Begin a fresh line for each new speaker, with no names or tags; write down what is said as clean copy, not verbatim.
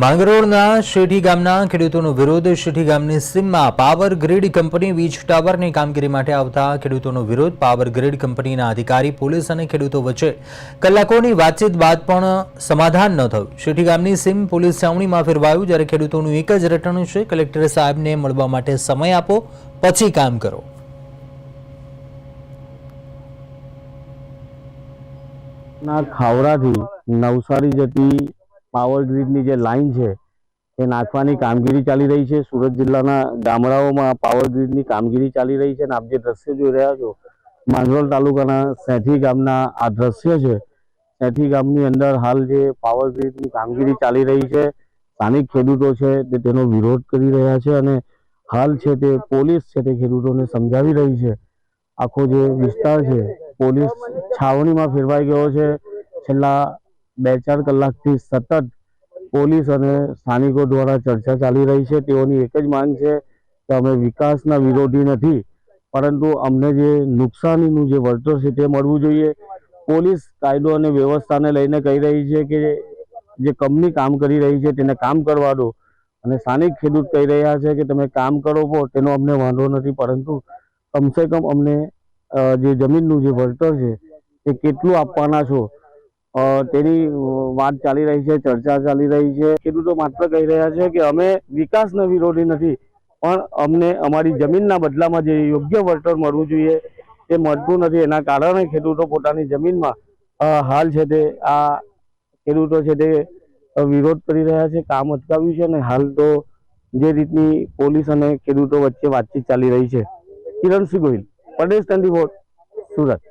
માંગરોળના શેઠી ગામના ખેડૂતોનો વિરોધ। શેઠી ગામની સીમમાં પાવર ગ્રીડ કંપની વીજ ટાવરની કામગીરી માટે આવતા ખેડૂતોનો વિરોધ। પાવર ગ્રીડ કંપનીના અધિકારી, પોલીસ અને ખેડૂતો વચ્ચે કલાકોની વાતચીત બાદ પણ સમાધાન ન થયું। શેઠી ગામની સીમ પોલીસ છાવણીમાં ફેરવાયું, જ્યારે ખેડૂતોનું એક જ રટણ છે, કલેક્ટર સાહેબને મળવા માટે સમય આપો, પછી કામ કરો।
ખાવડાથી નવસારી જતી પાવર ગ્રીડની જે લાઈન છે એ નાખવાની કામગીરી ચાલી રહી છે। સુરત જિલ્લાના ગામડાઓમાં પાવર ગ્રીડની કામગીરી ચાલી રહી છે અને આપ જે દ્રશ્ય જોઈ રહ્યા છો, માંગરોળ તાલુકાના સેઠી ગામના આ દ્રશ્ય છે। સેઠી ગામની અંદર હાલ જે પાવર ગ્રીડની કામગીરી ચાલી રહી છે, સ્થાનિક ખેડૂતો છે તે તેનો વિરોધ કરી રહ્યા છે અને હાલ છે તે પોલીસ છે તે ખેડૂતોને સમજાવી રહી છે। આખો જે વિસ્તાર છે પોલીસ છાવણીમાં ફેરવાઈ ગયો છે। છેલ્લા 2-4 કલાકથી સતત પોલીસ અને સ્થાનિકો દ્વારા ચર્ચા ચાલી રહી છે। તેઓની એક જ માંગ છે કે અમે વિકાસના વિરોધી નથી, પરંતુ અમને જે નુકસાનીનું જે વળતર છે તે મળવું જોઈએ। પોલીસ કાયદો અને વ્યવસ્થાને લઈને કહી રહી છે કે જે કંપની કામ કરી રહી છે તેને કામ કરવા દો, અને સ્થાનિક ખેડૂત કહી રહ્યા છે કે તમે કામ કરો પો તેનો અમને વાંધો નથી, પરંતુ કમસે કમ અમને જે જમીનનું જે વળતર છે તે કેટલું આપવાના છો તેની વાત ચાલી રહી છે, ચર્ચા ચાલી રહી છે। ખેડૂતો માત્ર કહી રહ્યા છે કે અમે વિકાસના વિરોધી નથી, પણ અમને અમારી જમીનના બદલામાં જે યોગ્ય વળતર મળવું જોઈએ તે મળતું નથી। એના કારણે ખેડૂતો પોતાની જમીનમાં હાલ છે તે આ ખેડૂતો છે તે વિરોધ કરી રહ્યા છે, કામ અટકાવ્યું છે અને હાલ તો જે રીતની પોલીસ અને ખેડૂતો વચ્ચે વાતચીત ચાલી રહી છે। કિરણસિંહ ગોહિલ, પ્રદેશ 24, સુરત।